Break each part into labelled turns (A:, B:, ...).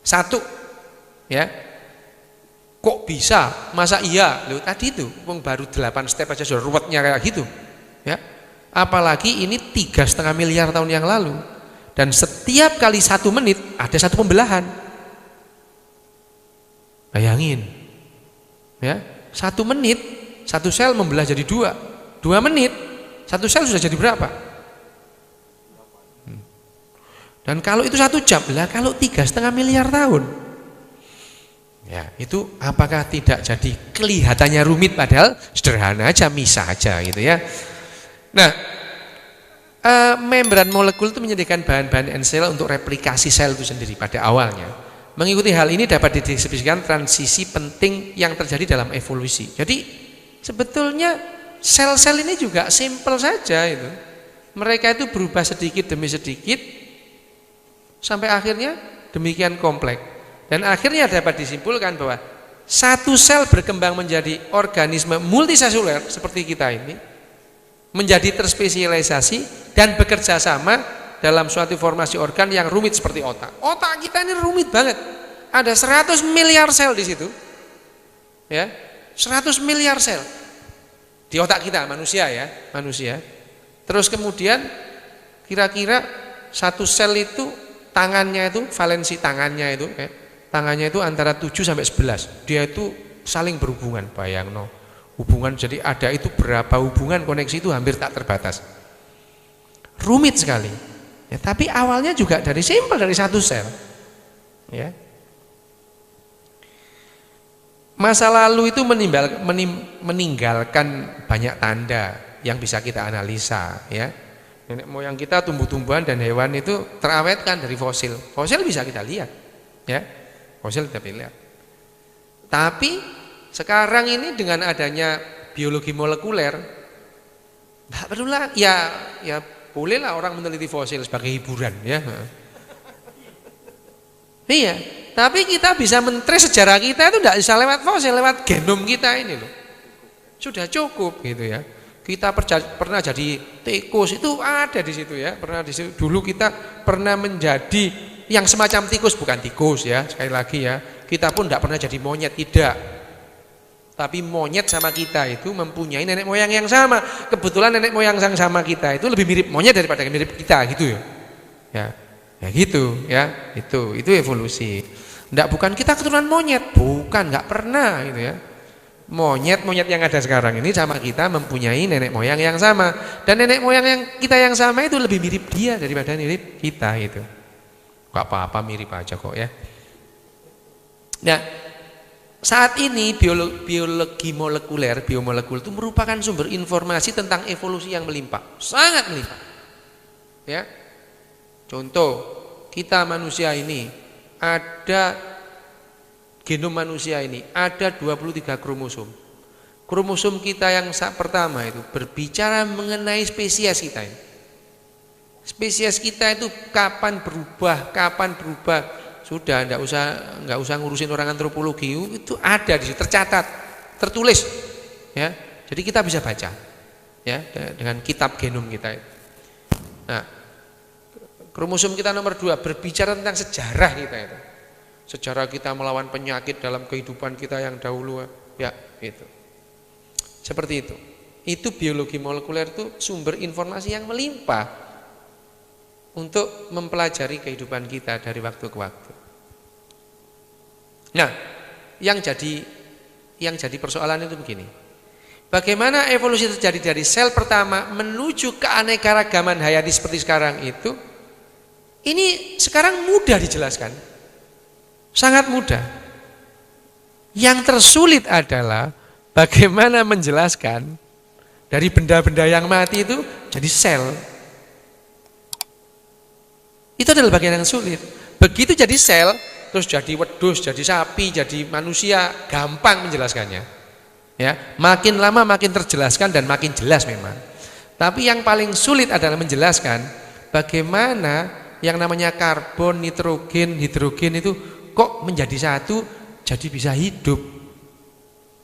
A: Satu, ya. Kok bisa? Masa iya? Loh, tadi itu baru 8 step aja sudah ruwetnya kayak gitu, ya. Apalagi ini 3,5 miliar tahun yang lalu, dan setiap kali 1 menit ada 1 pembelahan. Bayangin, ya, 1 menit 1 sel membelah jadi 2 menit 1 sel sudah jadi berapa? Dan kalau itu 1 jam, lah kalau 3,5 miliar tahun, ya itu apakah tidak jadi kelihatannya rumit padahal sederhana aja, misah aja gitu ya. Nah, membran molekul itu menyediakan bahan-bahan ensel untuk replikasi sel itu sendiri pada awalnya. Mengikuti hal ini dapat dideskripsikan transisi penting yang terjadi dalam evolusi. Jadi sebetulnya sel-sel ini juga simpel saja itu. Mereka itu berubah sedikit demi sedikit sampai akhirnya demikian kompleks. Dan akhirnya dapat disimpulkan bahwa satu sel berkembang menjadi organisme multiseluler seperti kita ini, menjadi terspesialisasi dan bekerja sama dalam suatu formasi organ yang rumit seperti otak. Otak kita ini rumit banget. Ada 100 miliar sel di situ. Ya, 100 miliar sel di otak kita, manusia ya, manusia. Terus kemudian kira-kira satu sel itu tangannya itu, valensi tangannya itu, ya, tangannya itu antara 7 sampai 11. Dia itu saling berhubungan, bayangno. Hubungan, jadi ada itu berapa hubungan, koneksi itu hampir tak terbatas. Rumit sekali. Ya, tapi awalnya juga dari simpel, dari satu sel. Ya. Masa lalu itu meninggalkan banyak tanda yang bisa kita analisa. Ya. Nenek moyang kita, tumbuh-tumbuhan dan hewan itu terawetkan dari fosil. Fosil bisa kita lihat. Ya. Fosil kita lihat. Tapi sekarang ini dengan adanya biologi molekuler, nggak perlulah, ya bolehlah orang meneliti fosil sebagai hiburan, ya. Iya, tapi kita bisa mentrace sejarah kita itu tidak bisa lewat fosil, lewat genom kita ini loh. Sudah cukup gitu ya. Kita pernah jadi tikus itu ada di situ ya, pernah di situ. Dulu kita pernah menjadi yang semacam tikus, bukan tikus ya, sekali lagi ya. Kita pun tidak pernah jadi monyet, tidak. Tapi monyet sama kita itu mempunyai nenek moyang yang sama. Kebetulan nenek moyang yang sama kita itu lebih mirip monyet daripada mirip kita gitu ya. Ya gitu ya. Itu evolusi. Bukan kita keturunan monyet, bukan, nggak pernah gitu ya. Monyet yang ada sekarang ini sama kita mempunyai nenek moyang yang sama. Dan nenek moyang yang kita yang sama itu lebih mirip dia daripada mirip kita gitu. Gak apa-apa, mirip aja kok ya. Nah, saat ini biologi molekuler, biomolekul itu merupakan sumber informasi tentang evolusi yang melimpah, sangat melimpah. Ya. Contoh, kita manusia ini ada genom manusia ini ada 23 kromosom. Kromosom kita yang pertama itu berbicara mengenai spesies kita ini. Spesies kita itu kapan berubah, sudah enggak usah ngurusin orang antropologi, itu ada di situ, tercatat, tertulis ya. Jadi kita bisa baca ya dengan kitab genom kita itu. Nah, kromosom kita nomor 2 berbicara tentang sejarah kita itu. Sejarah kita melawan penyakit dalam kehidupan kita yang dahulu ya, itu. Seperti itu. Itu biologi molekuler itu sumber informasi yang melimpah untuk mempelajari kehidupan kita dari waktu ke waktu. Nah, yang jadi persoalan itu begini. Bagaimana evolusi terjadi dari sel pertama menuju keanekaragaman hayati seperti sekarang itu? Ini sekarang mudah dijelaskan. Sangat mudah. Yang tersulit adalah bagaimana menjelaskan dari benda-benda yang mati itu jadi sel. Itu adalah bagian yang sulit. Begitu jadi sel, terus jadi wedhus, jadi sapi, jadi manusia, gampang menjelaskannya. Ya, makin lama makin terjelaskan dan makin jelas memang. Tapi yang paling sulit adalah menjelaskan bagaimana yang namanya karbon, nitrogen, hidrogen itu kok menjadi satu, jadi bisa hidup.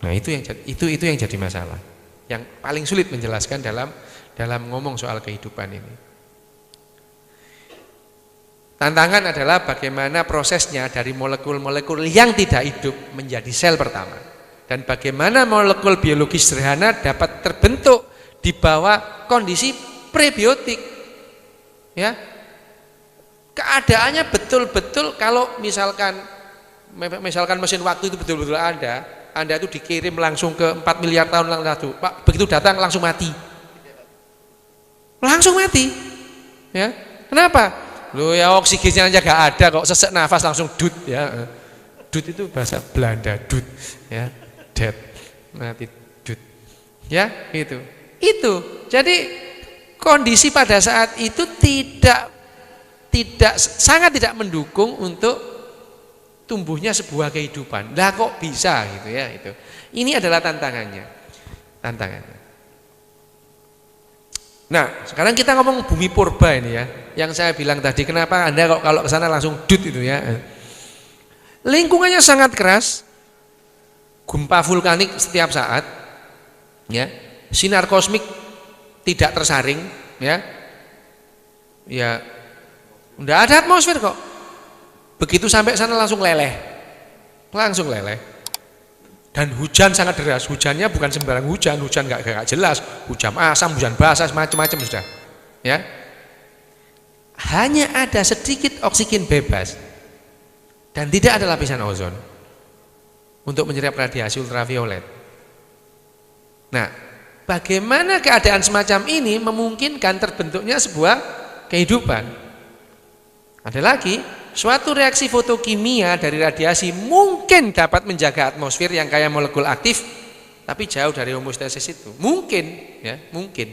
A: Nah, itu yang jadi masalah. Yang paling sulit menjelaskan dalam ngomong soal kehidupan ini. Tantangan adalah bagaimana prosesnya dari molekul-molekul yang tidak hidup menjadi sel pertama. Dan bagaimana molekul biologi sederhana dapat terbentuk di bawah kondisi prebiotik. Ya. Keadaannya betul-betul kalau misalkan mesin waktu itu betul-betul ada, Anda itu dikirim langsung ke 4 miliar tahun lalu, Pak, begitu datang langsung mati. Langsung mati. Ya. Kenapa? Loh ya oksigennya aja gak ada kok, sesek nafas langsung dut ya. Dut itu bahasa Belanda, dut ya. Dead. Mati dut. Ya, gitu. Itu. Jadi kondisi pada saat itu sangat tidak mendukung untuk tumbuhnya sebuah kehidupan. Lah kok bisa gitu ya itu. Ini adalah tantangannya. Nah, sekarang kita ngomong bumi purba ini ya. Yang saya bilang tadi, kenapa Anda kok kalau ke sana langsung dut itu ya. Lingkungannya sangat keras. Gempa vulkanik setiap saat. Ya. Sinar kosmik tidak tersaring ya. Ya. Enggak ada atmosfer kok. Begitu sampai sana langsung leleh. Langsung leleh. Dan hujan sangat deras. Hujannya bukan sembarang hujan enggak jelas. Hujan asam, hujan basah, macam-macam sudah. Ya. Hanya ada sedikit oksigen bebas. Dan tidak ada lapisan ozon untuk menyerap radiasi ultraviolet. Nah, bagaimana keadaan semacam ini memungkinkan terbentuknya sebuah kehidupan? Ada lagi, suatu reaksi fotokimia dari radiasi mungkin dapat menjaga atmosfer yang kaya molekul aktif, tapi jauh dari homostasis itu. Mungkin, ya, mungkin.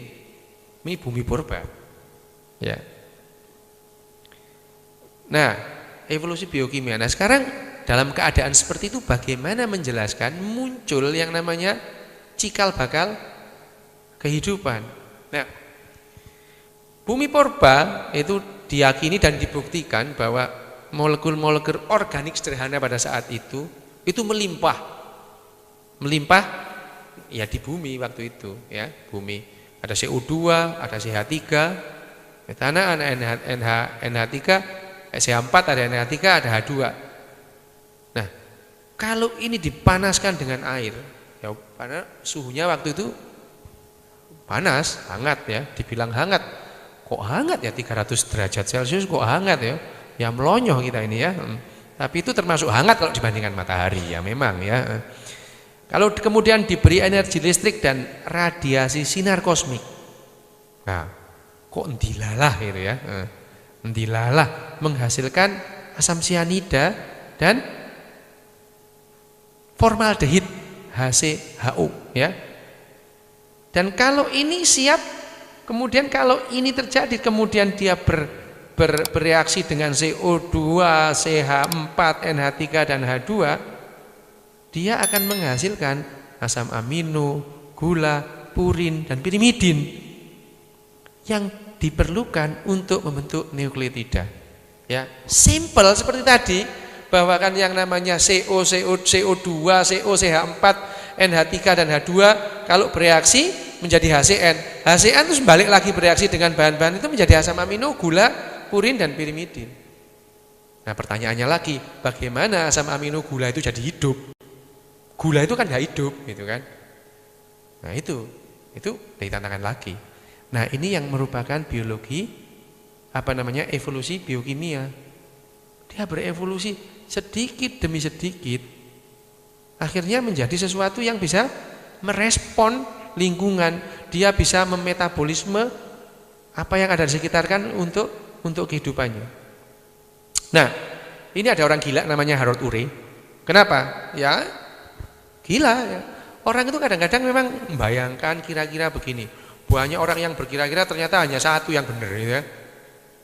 A: Ini bumi purba. Ya. Nah, evolusi biokimia. Nah, sekarang dalam keadaan seperti itu bagaimana menjelaskan muncul yang namanya cikal bakal kehidupan. Nah, bumi purba itu diyakini dan dibuktikan bahwa molekul-molekul organik sederhana pada saat itu melimpah ya di bumi waktu itu ya, bumi ada CO2, ada CH3, metana, ada NH3, CH4, ada NH3, ada H2. Nah, kalau ini dipanaskan dengan air, ya karena suhunya waktu itu panas, hangat ya, dibilang hangat. Kok hangat ya 300 derajat Celcius kok hangat ya? Ya melonyoh kita ini ya. Tapi itu termasuk hangat kalau dibandingkan matahari ya memang ya. Kalau kemudian diberi energi listrik dan radiasi sinar kosmik. Nah, kok ndilalah gitu ya. Ndilalah menghasilkan asam sianida dan formaldehid HCHO ya. Dan kalau ini siap, kemudian kalau ini terjadi, kemudian dia bereaksi dengan CO2, CH4, NH3 dan H2, dia akan menghasilkan asam amino, gula, purin dan pirimidin yang diperlukan untuk membentuk nukleotida. Ya, simple seperti tadi, bahwa kan yang namanya CO2, CH4, NH3 dan H2 kalau bereaksi menjadi HCN. HCN terus balik lagi bereaksi dengan bahan-bahan itu menjadi asam amino, gula, purin dan pirimidin. Nah, pertanyaannya lagi, bagaimana asam amino gula itu jadi hidup? Gula itu kan tidak hidup, gitu kan? Nah, itu dari tantangan lagi. Nah, ini yang merupakan biologi evolusi biokimia. Dia berevolusi sedikit demi sedikit, akhirnya menjadi sesuatu yang bisa merespon lingkungan, dia bisa memetabolisme apa yang ada di sekitar kan untuk kehidupannya. Nah, ini ada orang gila namanya Harold Urey. Kenapa? Ya, gila ya. Orang itu kadang-kadang memang membayangkan kira-kira begini. Banyak orang yang berkira-kira ternyata hanya satu yang benar gitu ya.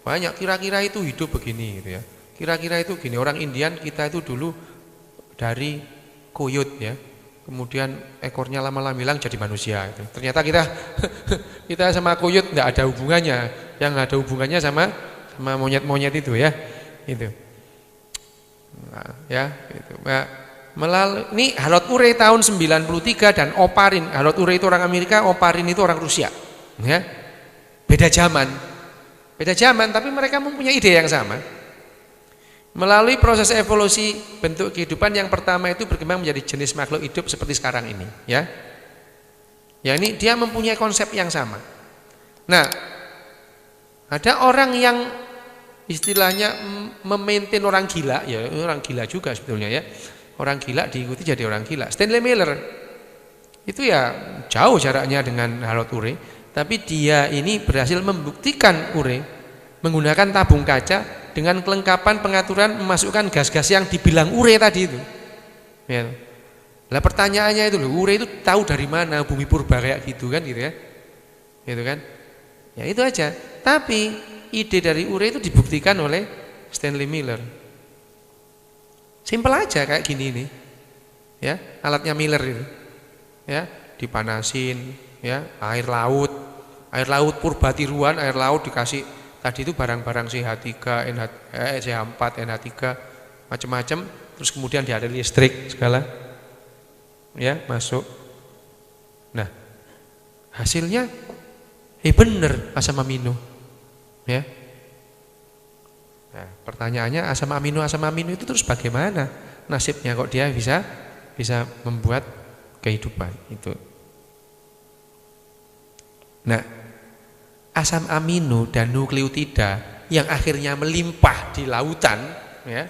A: Banyak kira-kira itu hidup begini gitu ya. Kira-kira itu gini, orang Indian kita itu dulu dari koyot ya. Kemudian ekornya lama-lama hilang jadi manusia itu. Ternyata kita sama koyot enggak ada hubungannya. Yang ada hubungannya sama monyet-monyet itu ya. Itu. Nah, ya, itu. Nah, ini Harold Urey tahun 93 dan Oparin. Harold Urey itu orang Amerika, Oparin itu orang Rusia. Ya. Beda zaman tapi mereka mempunyai ide yang sama. Melalui proses evolusi bentuk kehidupan yang pertama itu berkembang menjadi jenis makhluk hidup seperti sekarang ini, ya. Ya, ini dia mempunyai konsep yang sama. Nah, ada orang yang istilahnya memaintain orang gila, ya orang gila juga sebetulnya ya. Orang gila diikuti jadi orang gila. Stanley Miller itu ya jauh jaraknya dengan Harold Urey, tapi dia ini berhasil membuktikan Urey menggunakan tabung kaca dengan kelengkapan pengaturan memasukkan gas-gas yang dibilang Urey tadi itu. Ya. Lah pertanyaannya itu loh, Urey itu tahu dari mana bumi purba kayak gitu kan gitu ya. Gitu kan? Ya itu aja. Tapi ide dari Urey itu dibuktikan oleh Stanley Miller. Simpel aja kayak gini nih. Ya, alatnya Miller itu. Ya, dipanasin ya, air laut purba tiruan, air laut dikasih tadi itu barang-barang CH3, CH4, NH3 macam-macam, terus kemudian dialiri listrik segala. Ya, masuk. Nah, hasilnya bener asam amino. Ya. Nah, pertanyaannya asam amino itu terus bagaimana nasibnya kok dia bisa membuat kehidupan itu. Nah, asam amino dan nukleotida yang akhirnya melimpah di lautan, ya,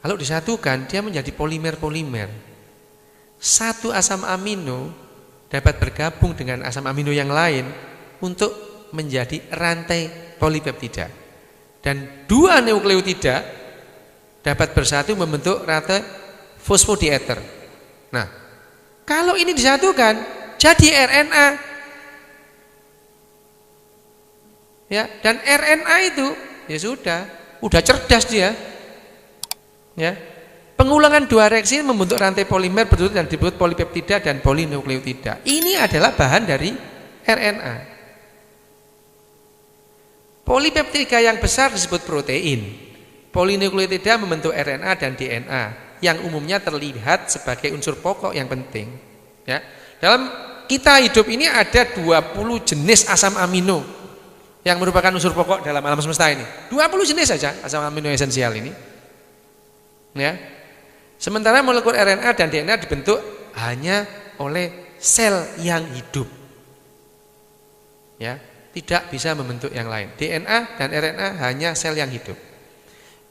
A: kalau disatukan dia menjadi polimer-polimer. Satu asam amino dapat bergabung dengan asam amino yang lain untuk menjadi rantai polipeptida, dan dua nukleotida dapat bersatu membentuk rantai fosfodieter. Nah, kalau ini disatukan jadi RNA. Ya, dan RNA itu ya udah cerdas dia. Ya. Pengulangan dua reaksi membentuk rantai polimer berturut dan disebut polipeptida dan polinukleotida. Ini adalah bahan dari RNA. Polipeptida yang besar disebut protein. Polinukleotida membentuk RNA dan DNA yang umumnya terlihat sebagai unsur pokok yang penting. Ya. Dalam kita hidup ini ada 20 jenis asam amino yang merupakan unsur pokok dalam alam semesta ini. 20 jenis saja asam amino esensial ini. Ya. Sementara molekul RNA dan DNA dibentuk hanya oleh sel yang hidup. Ya, tidak bisa membentuk yang lain. DNA dan RNA hanya sel yang hidup.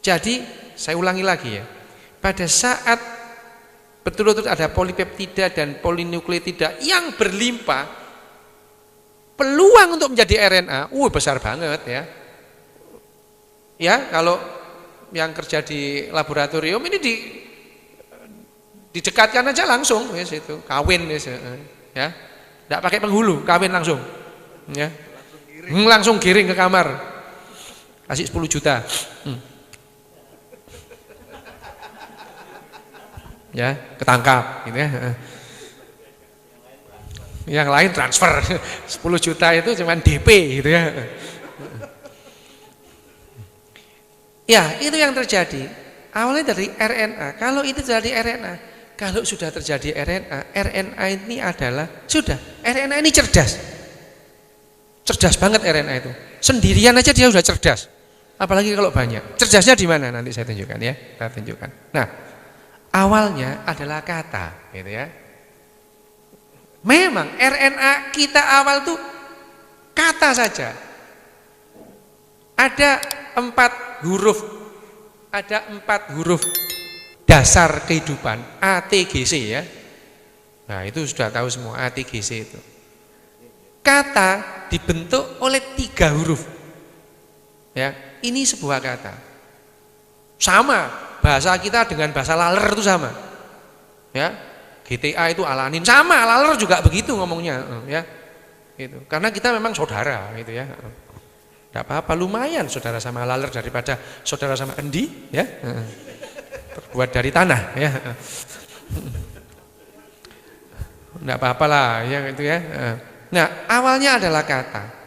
A: Jadi, saya ulangi lagi ya. Pada saat berturut-turut ada polipeptida dan polinukleotida yang berlimpah, peluang untuk menjadi RNA, besar banget ya. Ya, kalau yang kerja di laboratorium ini didekatkan aja langsung, ya, itu kawin, ya, tidak pakai penghulu, kawin langsung, ya, langsung giring ke kamar, kasih 10 juta, ya, ketangkap, gitu ya. Yang lain transfer 10 juta itu cuma DP gitu ya. Ya, itu yang terjadi. Awalnya dari RNA. Kalau itu dari RNA, kalau sudah terjadi RNA ini adalah RNA ini cerdas. Cerdas banget RNA itu. Sendirian aja dia sudah cerdas. Apalagi kalau banyak. Cerdasnya di mana? Nanti saya tunjukkan ya. Saya tunjukkan. Nah, awalnya adalah kata, gitu ya. Memang RNA kita awal tuh kata saja. Ada 4 huruf dasar kehidupan, ATGC ya. Nah, itu sudah tahu semua ATGC itu. Kata dibentuk oleh 3 huruf. Ya, ini sebuah kata. Sama, bahasa kita dengan bahasa laler itu sama. Ya. GTA itu alanin, sama, laler juga begitu ngomongnya, ya. Gitu. Karena kita memang saudara gitu ya. Tidak apa-apa, lumayan saudara sama laler daripada saudara sama kendi, ya. Terbuat dari tanah, ya. Tidak apa-apa lah, ya gitu ya. Nah, awalnya adalah kata.